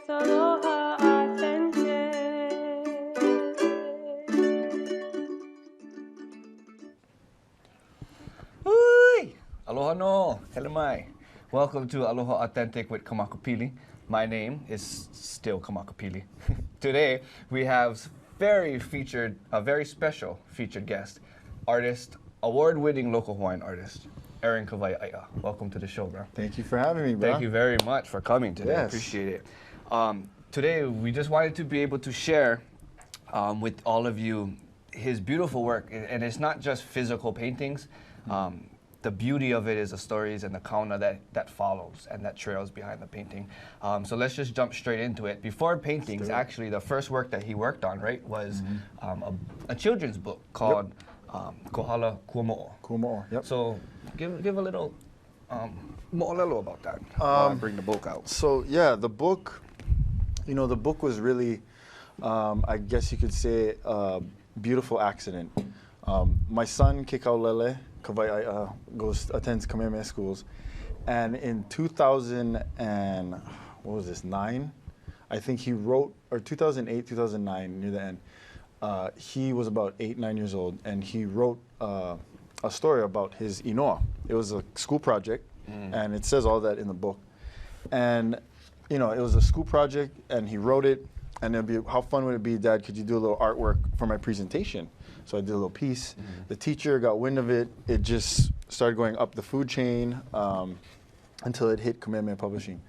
Yes, aloha authentic. Hui! Aloha no, hele mai. Welcome to Aloha Authentic with Kamakapili. My name is still Kamakapili. Today we have a very special featured guest, artist, award-winning local Hawaiian artist, Aaron Kawaiʻaeʻa. Welcome to the show, bro. Thank you for having me, bro. Thank you very much for coming today. Yes. Appreciate it. Today we just wanted to be able to share with all of you his beautiful work, and it's not just physical paintings. The beauty of it is the stories and the kauna that follows and that trails behind the painting. So let's just jump straight into it. Before paintings, actually, the first work that he worked on, right, was a children's book called Kohala Kuamoʻo. Kuamoʻo, yep. So give a little mo'olelo about that while I bring the book out. So yeah, the book, the book was really, I guess you could say, a beautiful accident. My son, Kekaulele Kawaiʻaeʻa, attends Kamehameha schools, and in 2009, I think he wrote, or 2008, 2009, near the end, he was about 8-9 years old, and he wrote a story about his inoa. It was a school project, and it says all that in the book. And it was a school project, and he wrote it, and it'd be, how fun would it be, Dad, could you do a little artwork for my presentation? So I did a little piece. The teacher got wind of it. It just started going up the food chain until it hit Kamehameha Publishing.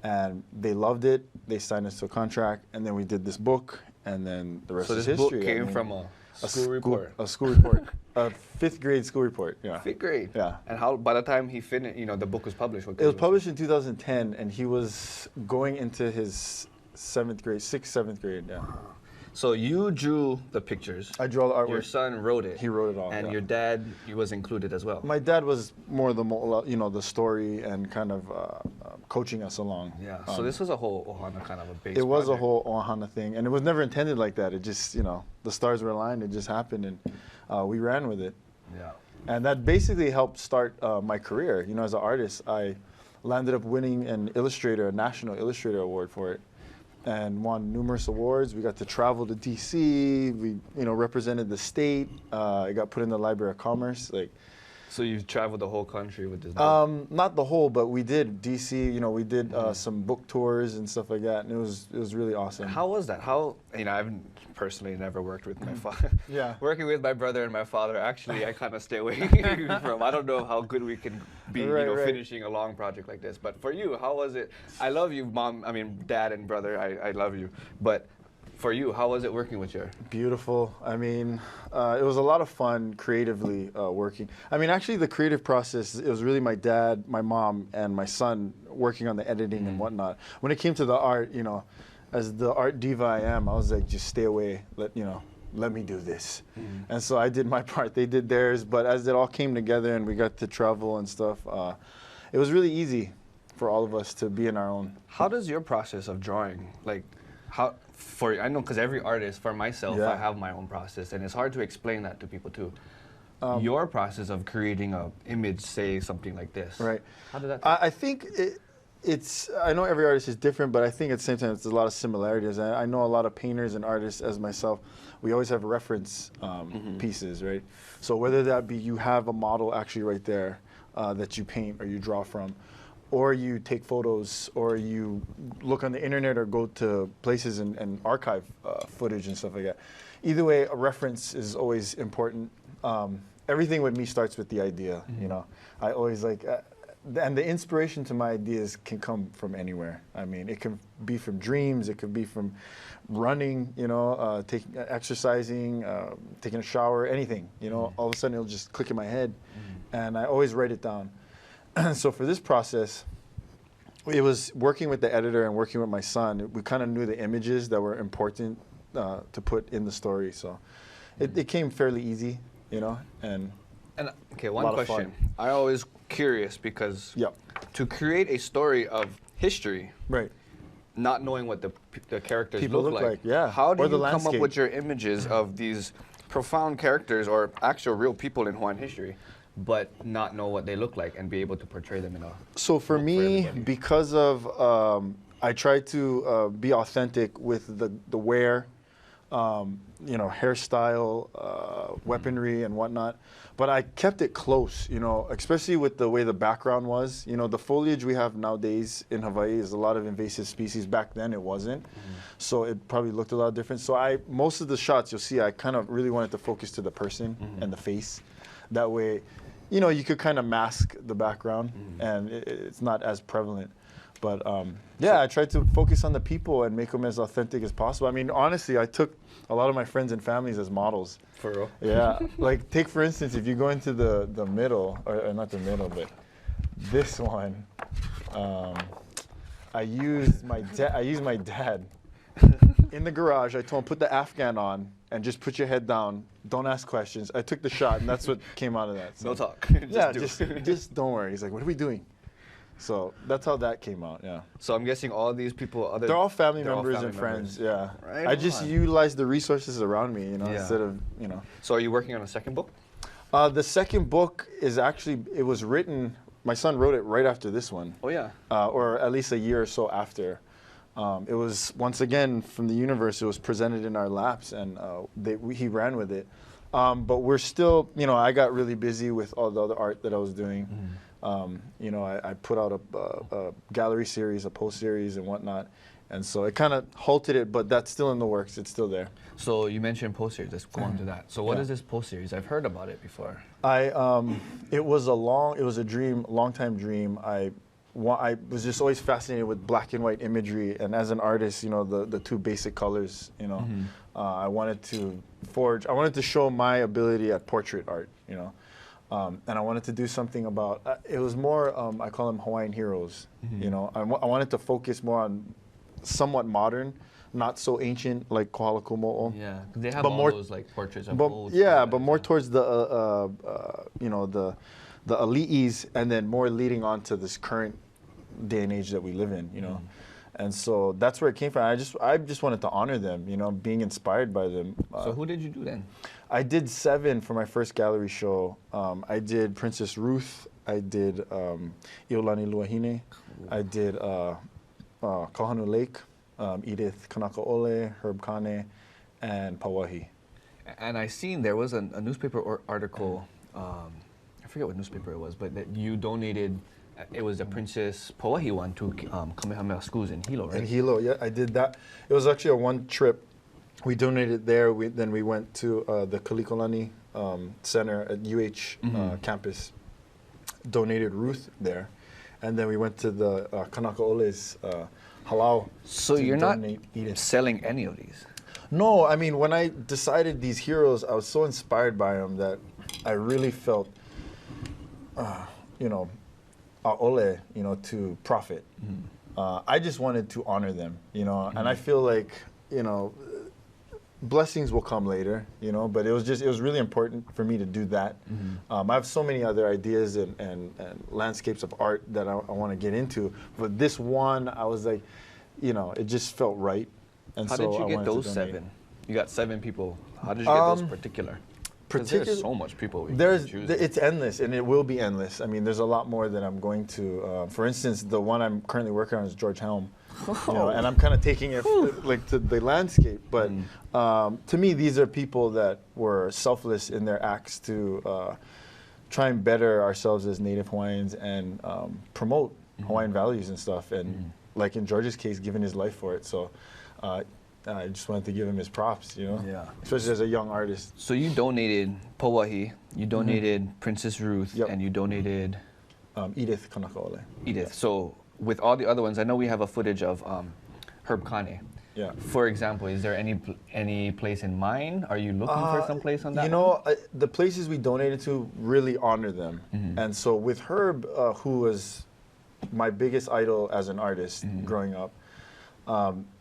And they loved it. They signed us to a contract, and then we did this book, and then the rest is history. So this book came from a school report? A school report. A 5th grade school report, yeah. 5th grade? Yeah. And how, by the time he finished, the book was published? It was published in 2010, and he was going into his 7th grade, 6th, 7th grade, yeah. So you drew the pictures. I drew all the artwork. Your son wrote it. He wrote it all. And your dad, he was included as well. My dad was more the story and kind of coaching us along. Yeah. So this was a whole ohana kind of a base. It was project. a whole ohana thing, and it was never intended like that. It just, the stars were aligned. It just happened, and we ran with it. Yeah. And that basically helped start my career. As an artist, I landed up winning a National Illustrator Award for it, and won numerous awards. We got to travel to DC. We, represented the state. It got put in the Library of Commerce. So you traveled the whole country with this book? Not the whole, but we did DC. We did some book tours and stuff like that, and it was really awesome. How was that? I've personally never worked with my father. Yeah. Working with my brother and my father, actually, I kind of stay away from. I don't know how good we can be, finishing a long project like this. But for you, how was it? I love you, dad and brother. I love you. But for you, how was it working with your? Beautiful. It was a lot of fun creatively working. Actually, the creative process, it was really my dad, my mom, and my son working on the editing and whatnot. When it came to the art, as the art diva I am, I was like, just stay away. Let me do this. And so I did my part. They did theirs. But as it all came together and we got to travel and stuff, it was really easy for all of us to be in our own. How does your process of drawing, I know because every artist, for myself, I have my own process, and it's hard to explain that to people too. Your process of creating an image, say something like this. Right. How did that? I think I know every artist is different, but I think at the same time there's a lot of similarities. I know a lot of painters and artists, as myself, we always have reference pieces, right? So whether that be you have a model actually right there that you paint or you draw from, or you take photos, or you look on the internet or go to places and archive footage and stuff like that. Either way, a reference is always important. Everything with me starts with the idea, I always and the inspiration to my ideas can come from anywhere. It can be from dreams, it could be from running, exercising, taking a shower, anything, all of a sudden it'll just click in my head, and I always write it down. So for this process, it was working with the editor and working with my son. We kind of knew the images that were important to put in the story, so it came fairly easy, and okay, one question. I always curious because to create a story of history, right, not knowing what the characters people look like, how do you come up with your images of these profound characters or actual real people in Hawaiian history, but not know what they look like and be able to portray them in a So for me, because of I try to be authentic with the wear, you know, hairstyle, weaponry and whatnot. But I kept it close, you know, especially with the way the background was. You know, the foliage we have nowadays in Hawaii is a lot of invasive species. Back then it wasn't. So it probably looked a lot different. So most of the shots you'll see, I kind of really wanted to focus to the person and the face. That way, you know, you could kind of mask the background and it's not as prevalent. But yeah, I tried to focus on the people and make them as authentic as possible. I mean, honestly, I took a lot of my friends and families as models. For real? Yeah. Like, take for instance, if you go into the middle, or not the middle, but this one, I used my dad in the garage. I told him, put the Afghan on and just put your head down. Don't ask questions. I took the shot, and that's what came out of that. So, No talk. just don't worry. He's like, what are we doing? So that's how that came out, yeah. So I'm guessing all these people, they're all family members and friends, yeah. Right I just utilize the resources around me, you know, instead of, you know. So are you working on a second book? The second book is actually, it was written, my son wrote it right after this one. Oh, yeah. Or at least a year or so after. It was, once again, from the universe, it was presented in our laps, and he ran with it. But we're still, you know, I got really busy with all the other art that I was doing. You know, I put out a gallery series, a post series and whatnot. And so it kind of halted it, but that's still in the works. It's still there. So you mentioned post series. Let's go on to that. So what is this post series? I've heard about it before. It was a dream, long time dream. I was just always fascinated with black and white imagery. And as an artist, you know, the two basic colors, you know, I wanted to show my ability at portrait art, you know. And I wanted to do something about, it was more, I call them Hawaiian heroes, you know. I wanted to focus more on somewhat modern, not so ancient like Kohala Kuamoʻo. Yeah, they have all those like portraits of old. Yeah, but more towards the, you know, the elites, and then more leading on to this current day and age that we live in, you know. And so that's where it came from. I just wanted to honor them, you know, being inspired by them. So who did you do then? I did 7 for my first gallery show. I did Princess Ruth. I did Iolani Luahine. I did Kahanu Lake, Edith Kanakaole, Herb Kane, and Pavahi. And I seen there was a newspaper article, I forget what newspaper it was, but that you donated. It was the Princess Pavahi one to Kamehameha schools in Hilo, right? In Hilo, yeah, I did that. It was actually a one trip. We donated there. Then we went to the Kalikolani Center at UH campus. Donated Ruth there, and then we went to the Kanakaole's halau. So you're not selling any of these? No, I mean, when I decided these heroes, I was so inspired by them that I really felt, you know, ole, you know, to profit. I just wanted to honor them, you know, and I feel like, you know, blessings will come later, you know, but it was really important for me to do that. I have so many other ideas and landscapes of art that I want to get into, but this one, I was like, you know, it just felt right. And How so did you get those 7? You got 7 people. How did you get those particular? There's so much people. It's endless, and it will be endless. I mean, there's a lot more that I'm going to. For instance, the one I'm currently working on is George Helm, you know, and I'm kind of taking it like to the landscape. But to me, these are people that were selfless in their acts to try and better ourselves as Native Hawaiians and promote Hawaiian values and stuff. And like in George's case, giving his life for it. So. I just wanted to give him his props, you know? Yeah. Especially as a young artist. So you donated Pavahi, you donated Princess Ruth, and you donated... Edith Kanakaole. Edith. So with all the other ones, I know we have a footage of Herb Kane. Yeah. For example, is there any place in mind? Are you looking for some place on that? You know, the places we donated to really honor them. And so with Herb, who was my biggest idol as an artist growing up,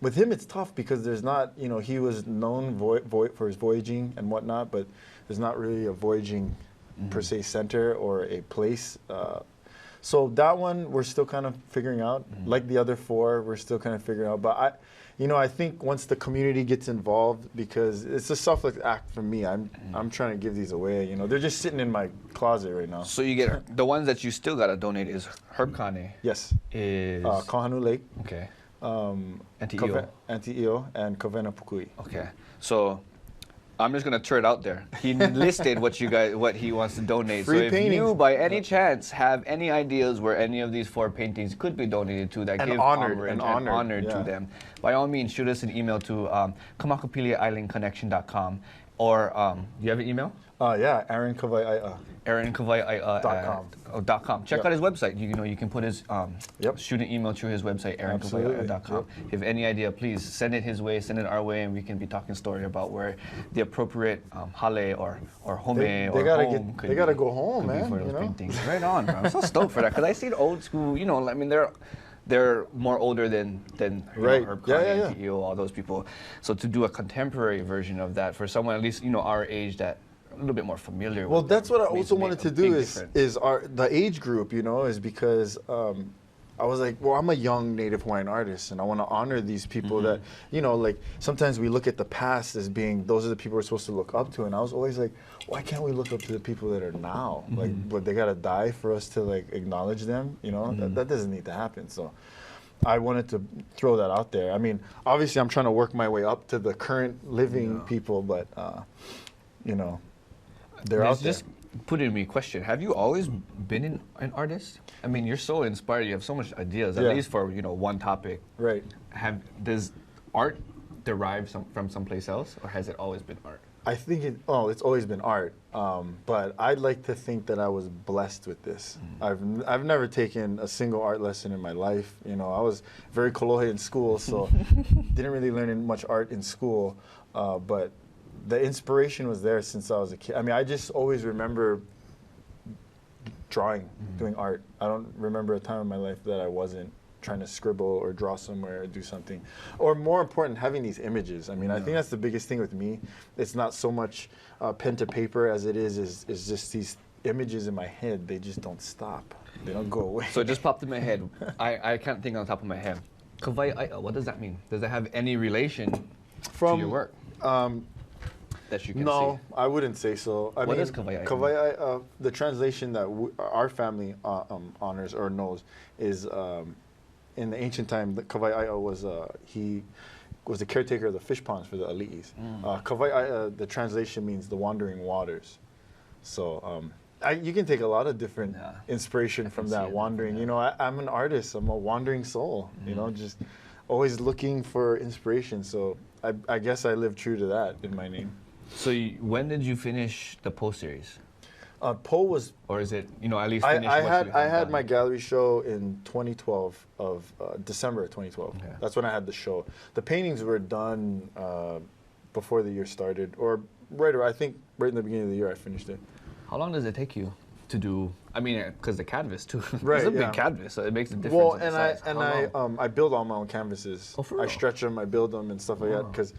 with him, it's tough because there's not, you know, he was known for his voyaging and whatnot, but there's not really a voyaging per se center or a place. So that one we're still kind of figuring out. Like the other 4, we're still kind of figuring out. But I think once the community gets involved, because it's a selfless act for me. I'm trying to give these away. You know, they're just sitting in my closet right now. So you get the ones that you still gotta donate is Herb Kane. Yes. Is Kahanu Lake. Okay. Anti'io, and Kawena Pukui. Okay, so I'm just gonna throw it out there. He listed what he wants to donate. Free so if paintings. you, by any chance, have any ideas where any of these 4 paintings could be donated to that And give honored, homage and and honored, honored to yeah. them, by all means, shoot us an email to kamakapiliaislandconnection.com, or you have an email? Yeah, Aaron Kawaiʻaeʻa. Aaron Kawaiʻaeʻa .com. .com. Check Yep. out his website. You can put his Yep. shoot an email through his website, Absolutely. aaronkawaiʻaeʻa.com. Yep. If you have any idea, please send it his way, send it our way, and we can be talking story about where the appropriate hale or home They or gotta home could they gotta be- go home, could be man. for You those know? paintings. Right on, bro. I'm so stoked for that because I see the old school. I mean, they're more older than Right. Herb Yeah, Kane, yeah, yeah. T.E.O., all those people. So to do a contemporary version of that for someone at least our age that a little bit more familiar Well, with that's them what I makes- also make wanted a to big do difference. is the age group, is because I was like, well, I'm a young Native Hawaiian artist, and I want to honor these people that, like sometimes we look at the past as being those are the people we're supposed to look up to, and I was always like, why can't we look up to the people that are now? Like, but they gotta die for us to like acknowledge them, that doesn't need to happen. So I wanted to throw that out there. I mean, obviously, I'm trying to work my way up to the current living people, but they're out there. Just put in me a question. Have you always been an artist? I mean, you're so inspired. You have so much ideas, at Yeah. least for one topic. Right. Does art derive from someplace else, or has it always been art? I think it's always been art, but I'd like to think that I was blessed with this. I've never taken a single art lesson in my life. I was very kolohe in school, so didn't really learn much art in school, but the inspiration was there since I was a kid. I mean, I just always remember drawing, doing art. I don't remember a time in my life that I wasn't trying to scribble or draw somewhere or do something. Or more important, having these images. I mean, I think that's the biggest thing with me. It's not so much pen to paper as it is just these images in my head. They just don't stop. They don't go away. So it just popped in my head. I can't think on the top of my head. Kawaiʻaeʻa, what does that mean? Does it have any relation to your work? That you can No, see? I wouldn't say so. I mean, is Kawaiʻaeʻa? Kawaiʻaeʻa, the translation that our family honors or knows is in the ancient time, Kawaiʻaeʻa was the caretaker of the fish ponds for the ali'is. Kawaiʻaeʻa, the translation means the wandering waters. So you can take a lot of different inspiration from that wandering. I'm an artist. I'm a wandering soul. Just always looking for inspiration. So I guess I live true to that in my name. So when did you finish the Poe series? Poe was. Or is it, at least I finish what you had done? my gallery show in 2012 of December of 2012. Okay. That's when I had the show. The paintings were done before the year started, or I think right in the beginning of the year I finished it. How long does it take you to do? I mean, because the canvas too. Right, It's a yeah. big canvas, so it makes a difference. Well, in the and size. How long? I build all my own canvases. Oh, for I real? stretch them, I build them, and stuff like that. Wow. Because,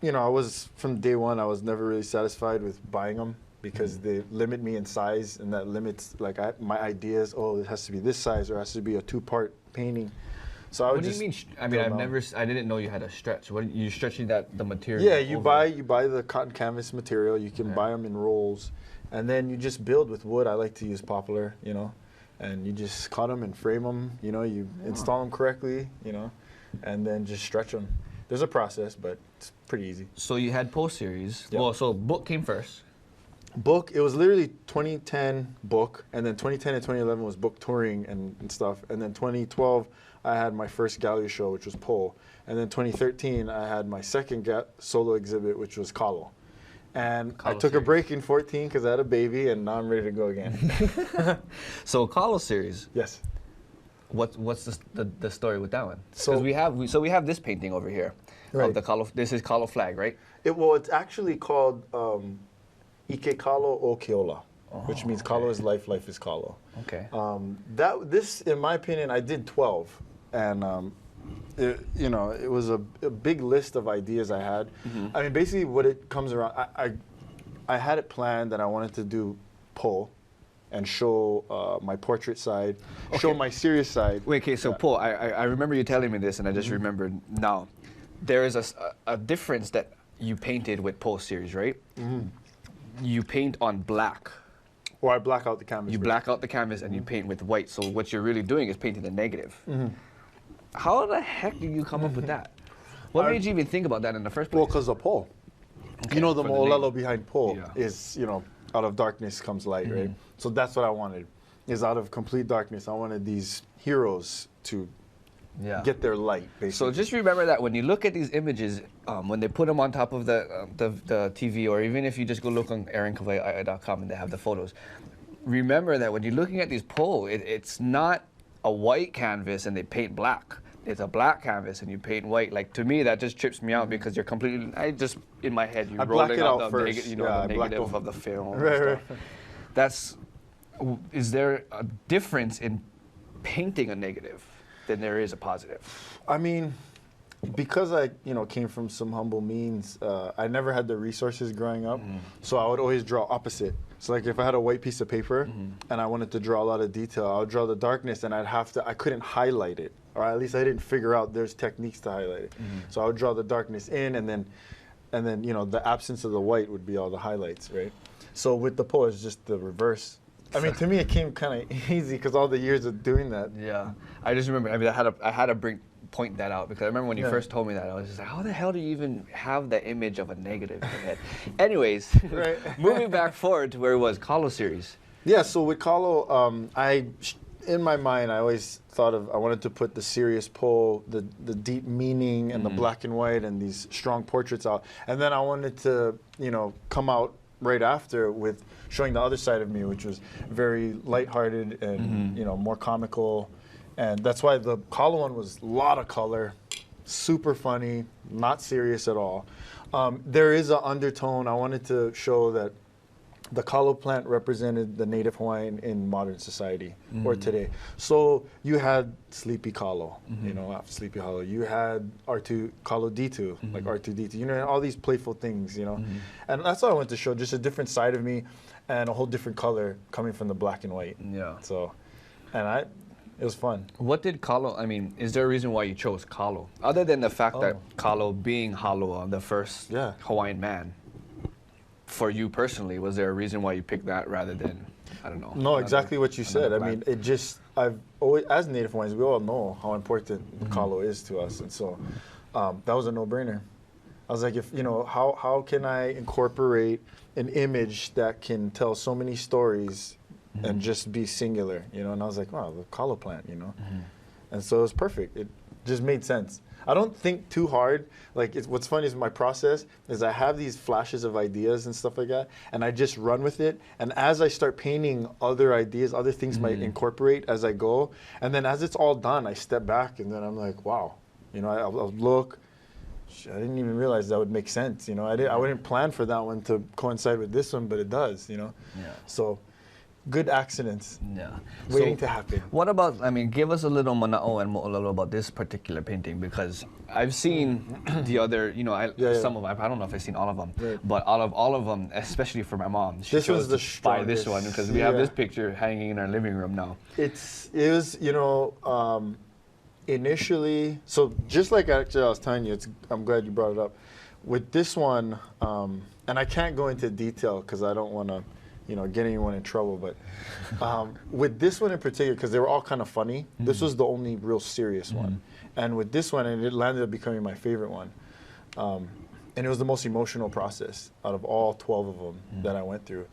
I was from day one. I was never really satisfied with buying them because they limit me in size, and that limits my ideas. Oh, it has to be this size, or it has to be a 2-part painting. So I would What do you just mean? I mean, build them. I didn't know you had a stretch. What you stretching the material? Yeah, you over? buy the cotton canvas material. You can buy them in rolls, and then you just build with wood. I like to use poplar, and you just cut them and frame them. You install them correctly, and then just stretch them. There's a process, but it's pretty easy. So you had Poe series. Yep. Well, so book came first. Book, it was literally 2010 book, and then 2010 and 2011 was book touring and stuff, and then 2012 I had my first gallery show, which was Poe, and then 2013 I had my second solo exhibit, which was Kalo. And I Kalo took a series. break in 14 because I had a baby, and now I'm ready to go again. So Kalo series. Yes. What's the story with that one? So- Because we have this painting over here Right. of the Kalo. This is Kalo flag, right? It's actually called Ike Kalo o Keola, which means Kalo is life, life is Kalo. Okay. This, in my opinion, I did 12, and it was a big list of ideas I had. I mean, basically, what it comes around, I had it planned that I wanted to do Poe, and show my portrait side, show my serious side. Wait, okay, so Paul, I remember you telling me this, and I just remembered now. There is a difference that you painted with Poe series, right? You paint on black. Or I black out the canvas. You black out the canvas and you paint with white. So what you're really doing is painting the negative. How the heck did you come up with that? What made you even think about that in the first place? Well, because of pole. Okay, You know, the for the mo'olelo name. behind pole Yeah. is, you know, out of darkness comes light, right? So that's what I wanted, is out of complete darkness, I wanted these heroes to Yeah. get their light, So basically. just remember that when you look at these images, when they put them on top of the TV, or even if you just go look on aaronkawaiʻaeʻa.com and they have the photos, remember that when you're looking at these poles, it's not a white canvas and they paint black. It's a black canvas and you paint white. Like, to me, that just trips me out because you're completely, in my head, you're I black rolling it out out the, first. you know, Yeah, I the black negative over. of the film. and Right, stuff. Is there a difference in painting a negative than there is a positive? I mean, because I, you know, came from some humble means, I never had the resources growing up, so I would always draw opposite. So like if I had a white piece of paper and I wanted to draw a lot of detail, I would draw the darkness and I couldn't highlight it, or at least I didn't figure out there's techniques to highlight it. So I would draw the darkness in, and then you know, the absence of the white would be all the highlights, right? So with the pole, it's just the reverse. I mean, to me, it came kind of easy because all the years of doing that. Yeah, I just remember. I mean, I had to point that out because I remember when you first told me that, I was just like, how the hell do you even have the image of a negative in your head? Anyways, Right. moving back forward to where it was Kahlo series. Yeah, so with Kahlo, in my mind, I always thought I wanted to put the serious pole, the deep meaning, and the black and white, and these strong portraits out. And then I wanted to, you know, come out right after with showing the other side of me, which was very lighthearted and, you know, more comical. And that's why the Kahlo one was a lot of color, super funny, not serious at all. There is an undertone. I wanted to show that the Kahlo plant represented the native Hawaiian in modern society or today. So you had Sleepy Kahlo, you know, Sleepy Hollow. You had R2 Kahlo D2, like R2D2. You know, all these playful things, you know. And that's all I wanted to show, just a different side of me and a whole different color coming from the black and white. Yeah. So, it was fun. What did Kahlo? I mean, is there a reason why you chose Kahlo, other than the fact that Kahlo being Haloa, the first Hawaiian man? For you personally, was there a reason why you picked that rather than, I don't know? No, exactly what you said. I plant? mean, it just, I've always, as Native Hawaiians, we all know how important Kahlo is to us. And so that was a no-brainer. I was like, if you know, how can I incorporate an image that can tell so many stories and just be singular, you know? And I was like, wow, the Kahlo plant, you know? And so it was perfect. It just made sense. I don't think too hard. Like, what's funny is my process is I have these flashes of ideas and stuff like that, and I just run with it. And as I start painting other ideas, other things might incorporate as I go. And then as it's all done, I step back, and then I'm like, wow. You know, I'll look. I didn't even realize that would make sense. You know, I wouldn't plan for that one to coincide with this one, but it does. You know. Yeah. So, good accidents. Yeah. Waiting to happen. What about? I mean, give us a little manaʻo and moʻolelo about this particular painting, because I've seen the other. You know, some of them. I don't know if I've seen all of them, but out of all of them, especially for my mom, she chose to buy this one because we have this picture hanging in our living room now. It was, you know. Initially, so just like actually I was telling you, I'm glad you brought it up. With this one, and I can't go into detail because I don't want to, you know, get anyone in trouble. But with this one in particular, because they were all kind of funny, this was the only real serious one. And with this one, and it landed up becoming my favorite one. And it was the most emotional process out of all 12 of them that I went through.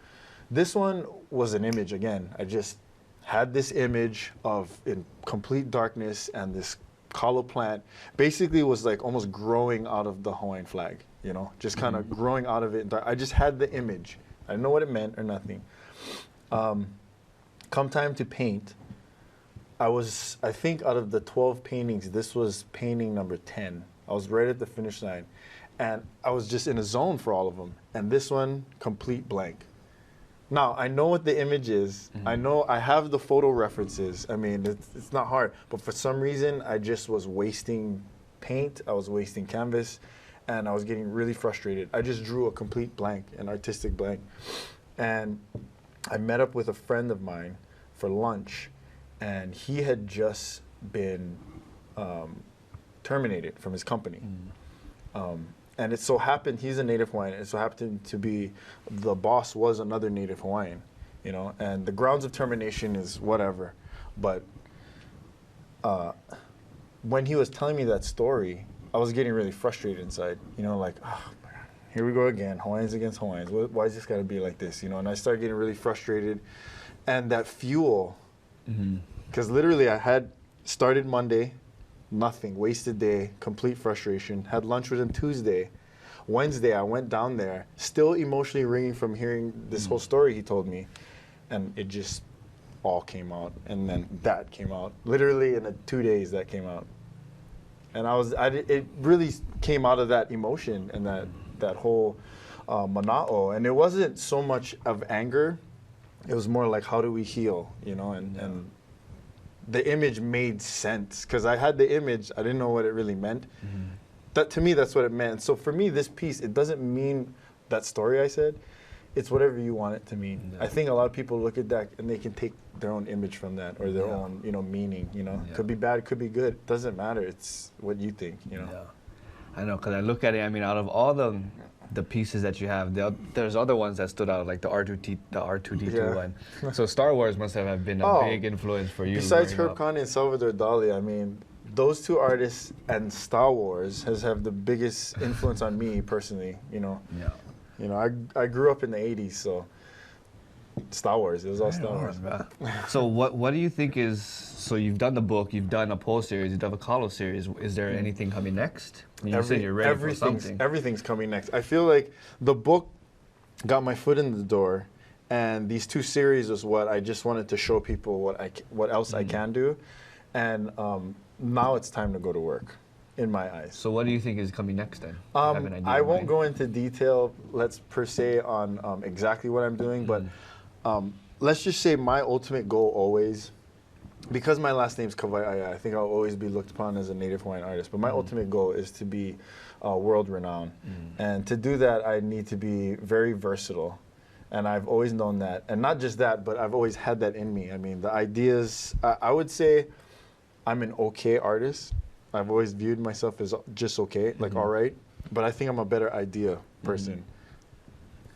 This one was an image again. I just had this image of in complete darkness, and this Kahlo plant basically was like almost growing out of the Hawaiian flag, you know, just kind of growing out of it. I just had the image. I didn't know what it meant or nothing. Come time to paint, I think out of the 12 paintings, this was painting number 10. I was right at the finish line, and I was just in a zone for all of them. And this one, complete blank. Now, I know what the image is. I know I have the photo references. I mean, it's not hard. But for some reason, I just was wasting paint. I was wasting canvas. And I was getting really frustrated. I just drew a complete blank, an artistic blank. And I met up with a friend of mine for lunch. And he had just been terminated from his company. And it so happened, he's a Native Hawaiian, it so happened to be, the boss was another Native Hawaiian, you know, and the grounds of termination is whatever, but when he was telling me that story, I was getting really frustrated inside. You know, like, oh, here we go again, Hawaiians against Hawaiians. Why is this got to be like this? You know, and I started getting really frustrated. And that fuel, because literally I had started Monday, nothing, wasted day, complete frustration. Had lunch with him Tuesday. Wednesday, I went down there, still emotionally ringing from hearing this whole story he told me. And it just all came out. And then that came out. Literally in 2 days, that came out. And it really came out of that emotion and that whole manaʻo. And it wasn't so much of anger. It was more like, how do we heal, you know? And the image made sense, because I had the image, I didn't know what it really meant. That, to me, that's what it meant. So for me, this piece, it doesn't mean that story I said. It's whatever you want it to mean. I think a lot of people look at that and they can take their own image from that, or their own, you know, meaning, you know. Could be bad, could be good. It doesn't matter. It's what you think, you know. I know, because I look at it, I mean, out of all the pieces that you have, there's other ones that stood out, like the R2D2 one. So Star Wars must have been a big influence for you. Besides Herb Kane and Salvador Dali, I mean, those two artists and Star Wars have the biggest influence on me personally, you know. You know, I grew up in the 80s, so Star Wars, it was all Star Wars. So what do you think is, so you've done the book, you've done a poll series, you've done a Kahlo series, is there anything coming next? You said you're ready for something. Everything's coming next. I feel like the book got my foot in the door, and these two series was what I just wanted to show people what else I can do, and now it's time to go to work, in my eyes. So what do you think is coming next then? I won't go into detail, per se, on exactly what I'm doing, but let's just say my ultimate goal always, because my last name's Kawaiʻaeʻa, I think I'll always be looked upon as a Native Hawaiian artist, but my ultimate goal is to be world renowned. And to do that, I need to be very versatile. And I've always known that. And not just that, but I've always had that in me. I mean, the ideas, I would say I'm an okay artist. I've always viewed myself as just okay, like all right. But I think I'm a better idea person.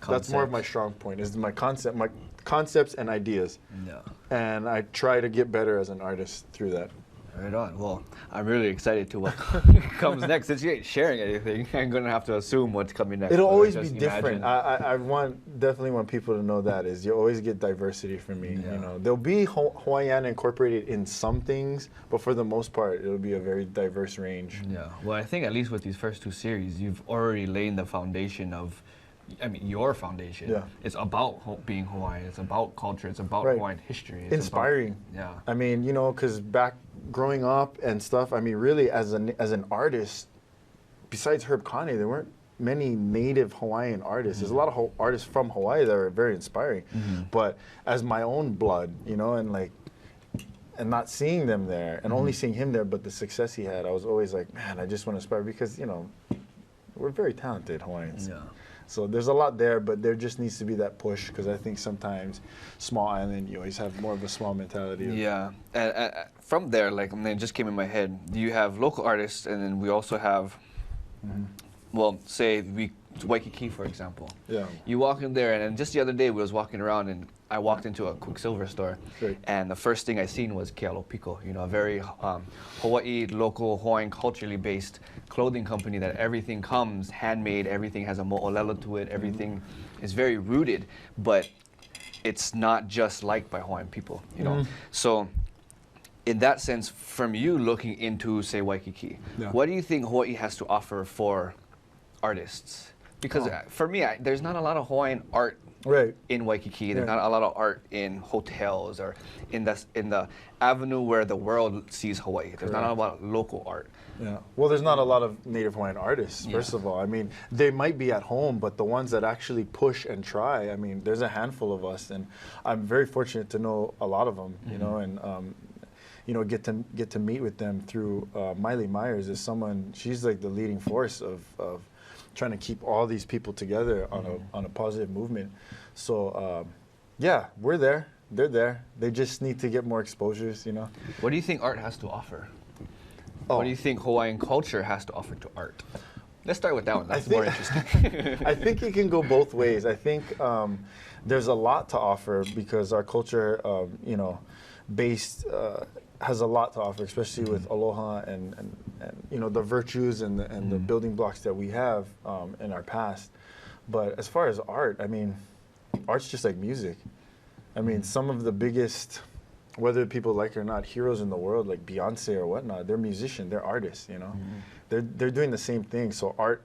That's more of my strong point, is my concepts and ideas. And I try to get better as an artist through that. Right on. Well, I'm really excited to what comes next. Since you ain't sharing anything, I'm going to have to assume what's coming next. It'll always be different. I definitely want people to know that, is you always get diversity from me. You know, there'll be Hawaiian incorporated in some things, but for the most part, it'll be a very diverse range. Well, I think at least with these first two series, you've already laid the foundation of, I mean, your foundation. It's about being Hawaiian. It's about culture. It's about Hawaiian history. It's inspiring. I mean, you know, because back growing up and stuff, I mean, really, as an artist, besides Herb Kane, there weren't many native Hawaiian artists. There's a lot of artists from Hawaii that are very inspiring. But as my own blood, you know, and not seeing them there, and only seeing him there, but the success he had, I was always like, man, I just want to inspire, because, you know, we're very talented Hawaiians. So there's a lot there, but there just needs to be that push, because I think sometimes small island, you always have more of a small mentality. And from there, like, I mean, it just came in my head, you have local artists, and then we also have, well, say Waikiki, for example. You walk in there, and then just the other day we was walking around, and I walked into a Quicksilver store, and the first thing I seen was Kealo Piko, you know, a very Hawaii, local, Hawaiian, culturally based clothing company that everything comes handmade, everything has a mo'olelo to it, everything is very rooted, but it's not just liked by Hawaiian people, you know. So in that sense, from you looking into, say, Waikiki, what do you think Hawaii has to offer for artists? Because for me, there's not a lot of Hawaiian art in Waikiki. There's not a lot of art in hotels or in the avenue where the world sees Hawaii. There's not a lot of local art. Well, there's not a lot of Native Hawaiian artists, first of all. I mean, they might be at home, but the ones that actually push and try, I mean, there's a handful of us, and I'm very fortunate to know a lot of them, you know, and you know, get to meet with them through Miley Myers is someone, she's like the leading force of trying to keep all these people together on a positive movement. So yeah, we're there. They're there. They just need to get more exposures, you know. What do you think art has to offer? What do you think Hawaiian culture has to offer to art? Let's start with that one. That's more interesting. I think it can go both ways. I think there's a lot to offer, because our culture, you know, based has a lot to offer, especially with aloha and you know, the virtues and the building blocks that we have in our past. But as far as art, I mean, art's just like music. I mean, some of the biggest, whether people like it or not, heroes in the world, like Beyonce or whatnot, they're musicians, they're artists, you know. They're doing the same thing. So art,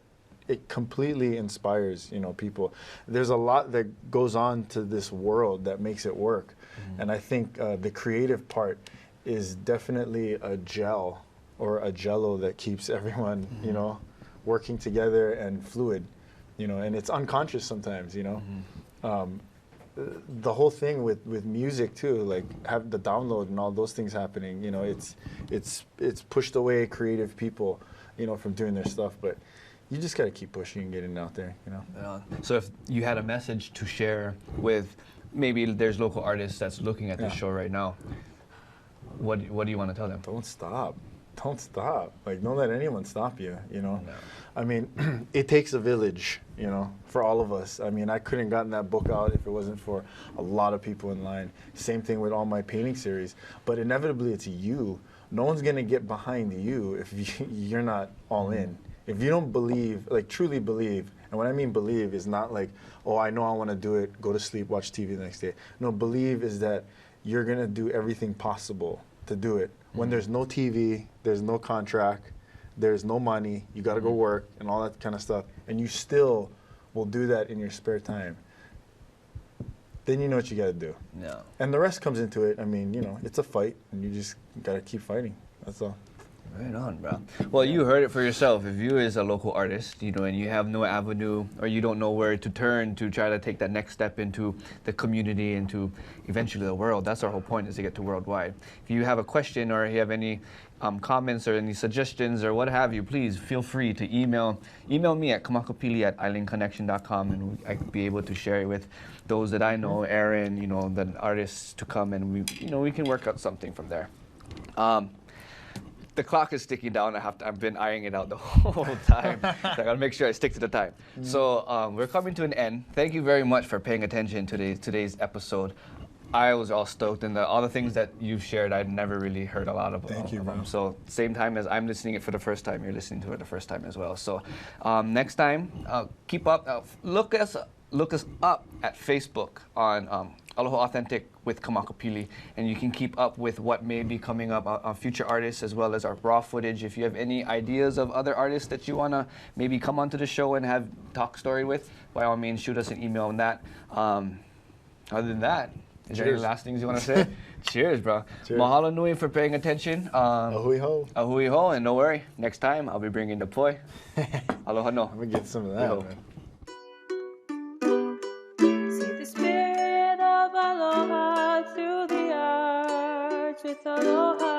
it completely inspires, you know, people. There's a lot that goes on to this world that makes it work. And I think the creative part is definitely a gel or a jello that keeps everyone, you know, working together and fluid, you know, and it's unconscious sometimes, you know. The whole thing with music too, like have the download and all those things happening, you know, it's pushed away creative people, you know, from doing their stuff, but you just got to keep pushing and getting out there, you know. So if you had a message to share with, maybe there's local artists that's looking at this show right now, what do you want to tell them? Don't stop. Don't stop. Like, don't let anyone stop you, you know. No. I mean, it takes a village, you know, for all of us. I mean, I couldn't gotten that book out if it wasn't for a lot of people in line. Same thing with all my painting series. But inevitably, it's you. No one's going to get behind you if you're not all in. If you don't believe, like truly believe, and what I mean believe is not like, oh, I know I want to do it, go to sleep, watch TV the next day. No, believe is that you're going to do everything possible to do it. When there's no TV, there's no contract, there's no money, you got to go work and all that kind of stuff, and you still will do that in your spare time, then you know what you got to do. Yeah. And the rest comes into it. I mean, you know, it's a fight, and you just got to keep fighting. That's all. Right on, bro. Well, you heard it for yourself. If you is a local artist, you know, and you have no avenue or you don't know where to turn to try to take that next step into the community, into eventually the world, that's our whole point, is to get to worldwide. If you have a question or you have any comments or any suggestions or what have you, please feel free to email me at kamakapili@islandconnection.com, and I could be able to share it with those that I know, Aaron, you know, the artists to come, and we can work out something from there. The clock is ticking down. I've been eyeing it out the whole time. So I gotta make sure I stick to the time. So we're coming to an end. Thank you very much for paying attention to today's episode. I was all stoked, and all the things that you've shared, I'd never really heard a lot of. Thank you, them. So same time as I'm listening it for the first time, you're listening to it the first time as well. So next time, keep up. Look us up at Facebook on Aloha Authentic with Kamakapili, and you can keep up with what may be coming up on future artists, as well as our raw footage. If you have any ideas of other artists that you want to maybe come onto the show and have talk story with, by all means, shoot us an email on that. Other than that, is there any last things you want to say? Cheers, bro. Cheers. Mahalo nui for paying attention. Ahui ho. Ahui ho, and don't worry, next time I'll be bringing the poi. Aloha no. I'm going to get some of that, man. See the spirit of aloha through the arts with aloha.